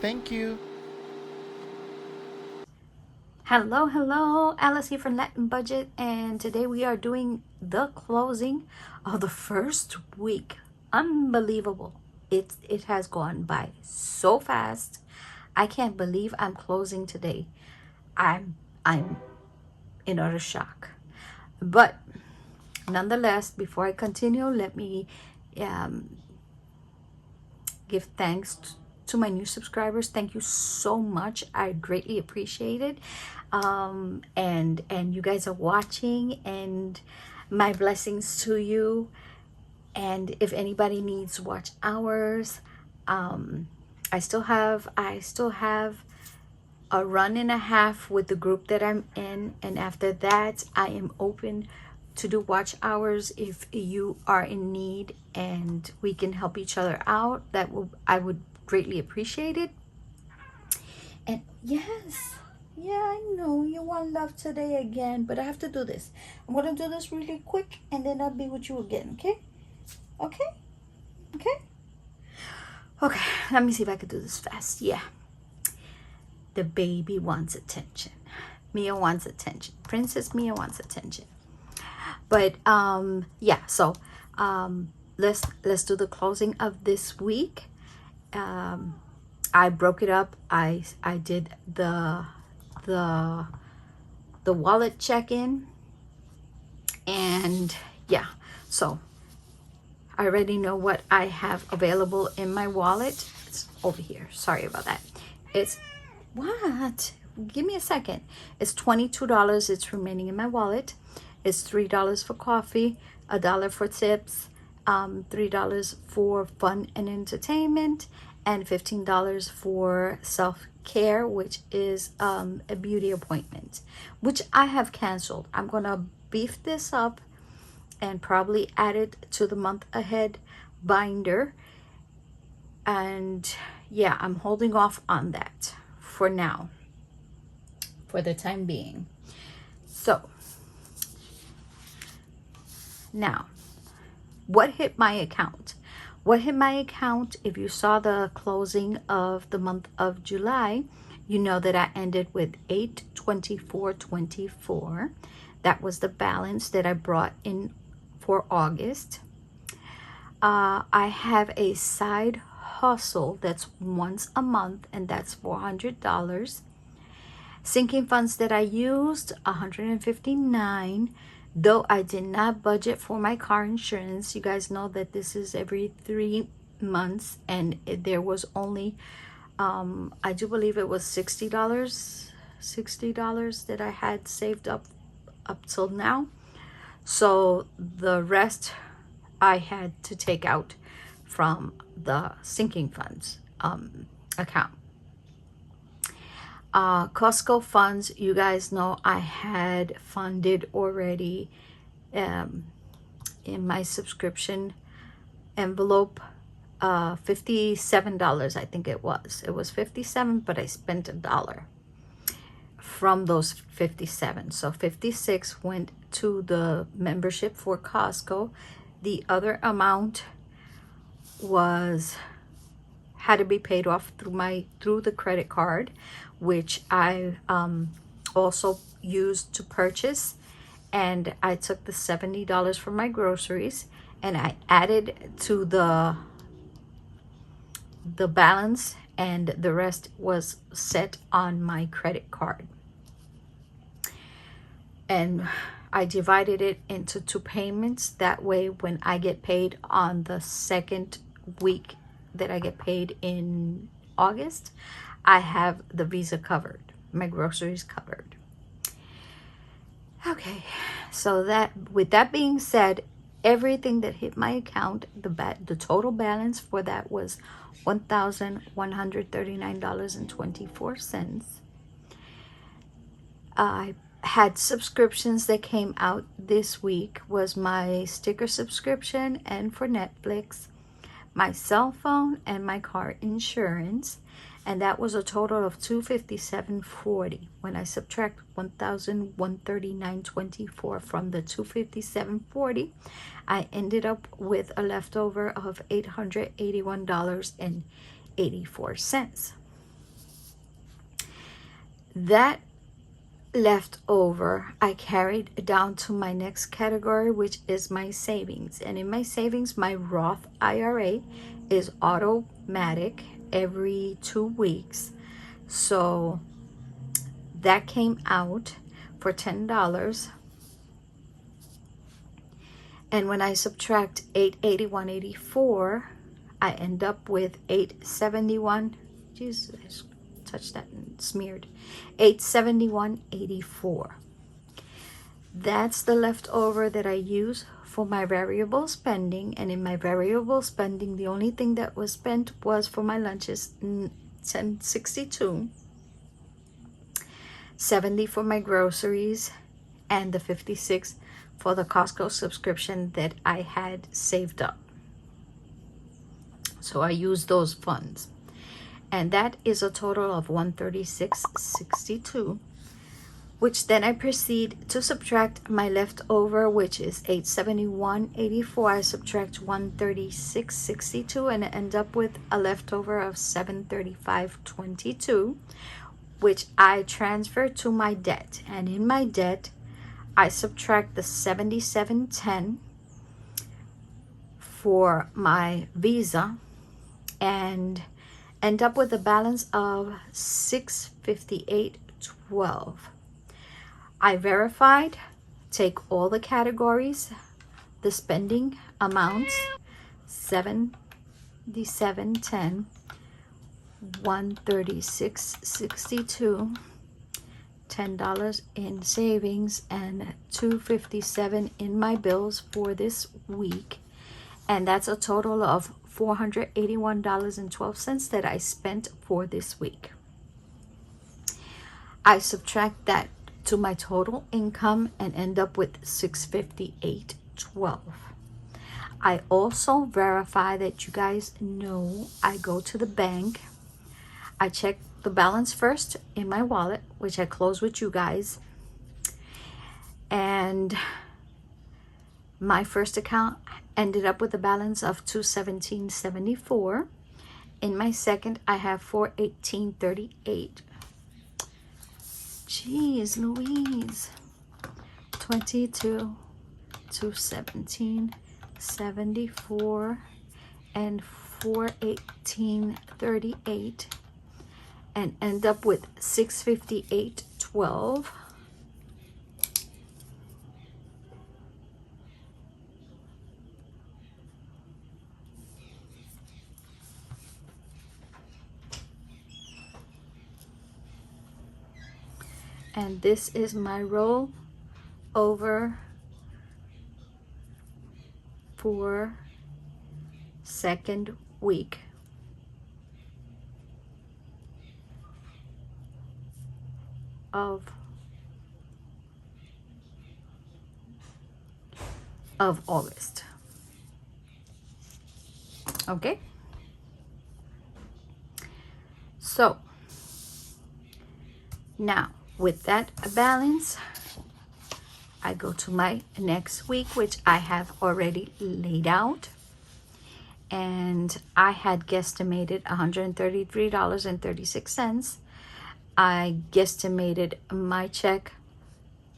Thank you. Hello, Alice here from Latin Budget, and today we are doing the closing of the first week. Unbelievable. It has gone by so fast. I can't believe I'm closing today. I'm in utter shock. But nonetheless, before I continue, let me give thanks to my new subscribers. Thank you so much. I greatly appreciate it. And you guys are watching, and my blessings to you. And if anybody needs watch hours, I still have a run and a half with the group that I'm in, and after that I am open to do watch hours if you are in need and we can help each other out. I would greatly appreciate it. And yes, yeah, I know you want love today again, but I have to do this. I'm gonna do this really quick and then I'll be with you again. Okay, let me see if I can do this fast. Yeah, the baby wants attention. Mia wants attention. Princess Mia wants attention. But yeah, so let's do the closing of this week. I broke it up. I did the wallet check-in, and yeah, so I already know what I have available in my wallet. It's over here. Sorry about that. It's what? Give me a second. It's $22. It's remaining in my wallet. It's $3 for coffee, $1 for tips, $3 for fun and entertainment, and $15 for self-care, which is a beauty appointment, which I have canceled. I'm gonna beef this up and probably add it to the month ahead binder. And yeah, I'm holding off on that for now, for the time being. So now, what hit my account? What hit my account? If you saw the closing of the month of July, you know that I ended with 824.24. That was the balance that I brought in for August. I have a side hustle that's once a month, and that's $400. Sinking funds that I used, $159. Though I did not budget for my car insurance. You guys know that this is every 3 months, and there was only I do believe it was $60 that I had saved up till now. So the rest I had to take out from the sinking funds account. Costco funds, you guys know I had funded already in my subscription envelope, $57. I think it was $57, but I spent $1 from those 57. So 56 went to the membership for Costco. The other amount had to be paid off through the credit card, which I also used to purchase. And I took the $70 for my groceries and I added to the balance, and the rest was set on my credit card. And I divided it into 2 payments. That way, when I get paid on the second week that I get paid in August, I have the Visa covered, my groceries covered. Okay, so with that being said, everything that hit my account, the total balance for that was $1,139.24. I had subscriptions that came out this week. Was my sticker subscription and for Netflix, my cell phone, and my car insurance, and that was a total of $257.40. When I subtract $1,139.24 from the $257.40, I ended up with a leftover of $881.84. That leftover I carried down to my next category, which is my savings. And in my savings, my Roth IRA is automatic every 2 weeks. So that came out for $10. And when I subtract 881.84, I end up with 871. Jesus, touched that and smeared. 871.84. That's the leftover that I use for my variable spending. And in my variable spending, the only thing that was spent was for my lunches, 1062, 70 for my groceries, and the 56 for the Costco subscription that I had saved up. So I used those funds. And that is a total of 136.62, which then I proceed to subtract my leftover, which is 871.84. I subtract 136.62 and I end up with a leftover of 735.22, which I transfer to my debt. And in my debt, I subtract the 77.10 for my Visa and end up with a balance of 658.12. I verified, take all the categories, the spending amounts, 77.10, 136.62, $10 in savings, and $257 in my bills for this week. And that's a total of $481.12 that I spent for this week. I subtract that to my total income and end up with $658.12. I also verify that you guys know I go to the bank. I check the balance first in my wallet, which I close with you guys. And my first account ended up with a balance of $217.74. In my second, I have $418.38. Jeez Louise. 22, 217.74, and 418.38, and end up with 658.12. And this is my roll over for second week of August. Okay, so now with that balance, I go to my next week, which I have already laid out. And I had guesstimated $133.36. I guesstimated my check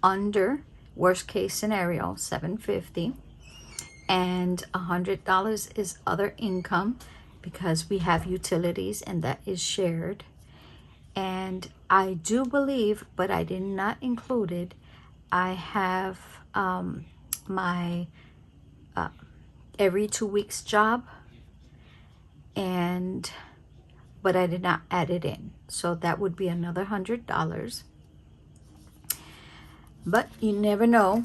under worst case scenario $750, and $100 is other income because we have utilities and that is shared. And I do believe, but I did not include it, I have my every 2 weeks job, and but I did not add it in, so that would be another $100. But you never know,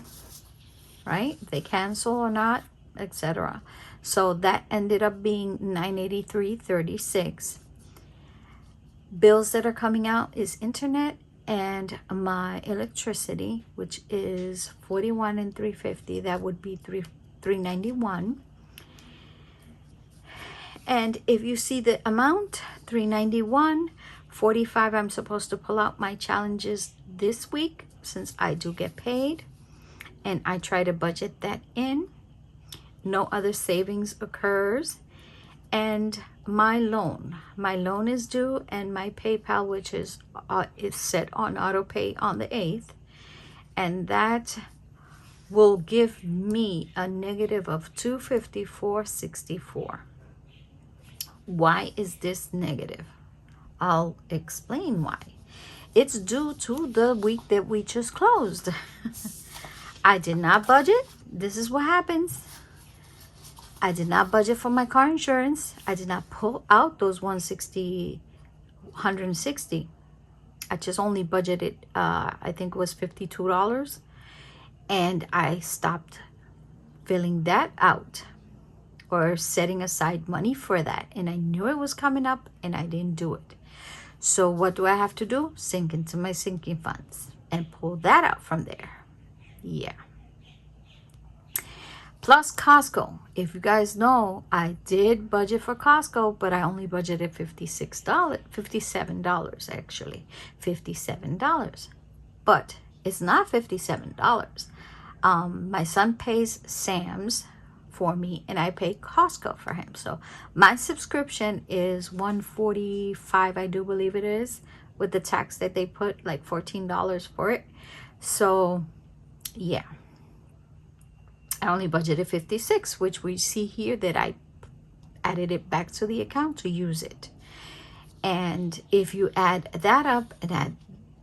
right? If they cancel or not, etc. So that ended up being $983.36. Bills that are coming out is internet and my electricity, which is $41 and $350. That would be $391. And if you see the amount, $391, $45, I'm supposed to pull out my challenges this week since I do get paid, and I try to budget that in. No other savings occurs. and my loan. My loan is due, and my PayPal, which is set on auto pay on the 8th, and that will give me a negative of $254.64. Why is this negative? I'll explain why. It's due to the week that we just closed. I did not budget. This is what happens. I did not budget for my car insurance. I did not pull out those 160. I just only budgeted, I think it was $52. And I stopped filling that out or setting aside money for that. And I knew it was coming up and I didn't do it. So what do I have to do? Sink into my sinking funds and pull that out from there. Yeah. Plus Costco. If you guys know, I did budget for Costco, but I only budgeted $57 actually. $57. But it's not $57. My son pays Sam's for me and I pay Costco for him. So my subscription is $145, I do believe it is, with the tax that they put, like $14 for it. So yeah, I only budgeted $56, which we see here that I added it back to the account to use it. And if you add that up and add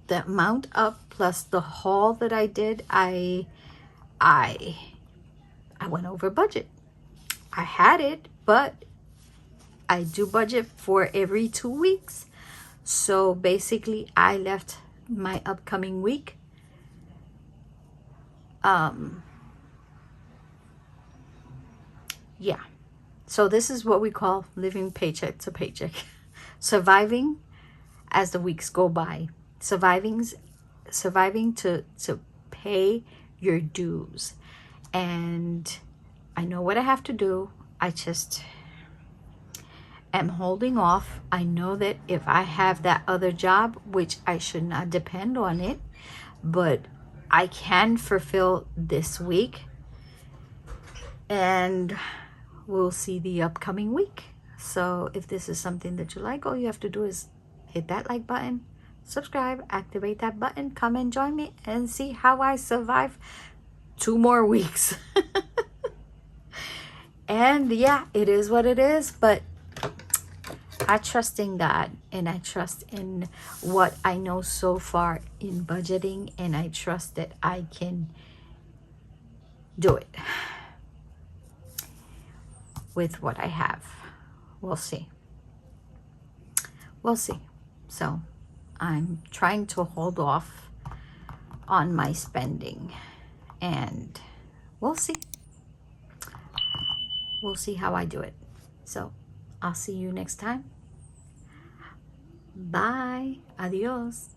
the amount up plus the haul that I did, I went over budget. I had it, but I do budget for every 2 weeks. So basically I left my upcoming week yeah. So this is what we call living paycheck to paycheck. Surviving as the weeks go by. Surviving to pay your dues. And I know what I have to do. I just am holding off. I know that if I have that other job, which I should not depend on it, but I can fulfill this week. And we'll see the upcoming week. So if this is something that you like, all you have to do is hit that like button, subscribe, activate that button, come and join me and see how I survive 2 more weeks. And yeah, it is what it is, but I trust in God and I trust in what I know so far in budgeting, and I trust that I can do it with what I have. We'll see. We'll see. So I'm trying to hold off on my spending, and we'll see. We'll see how I do it. So I'll see you next time. Bye. Adios.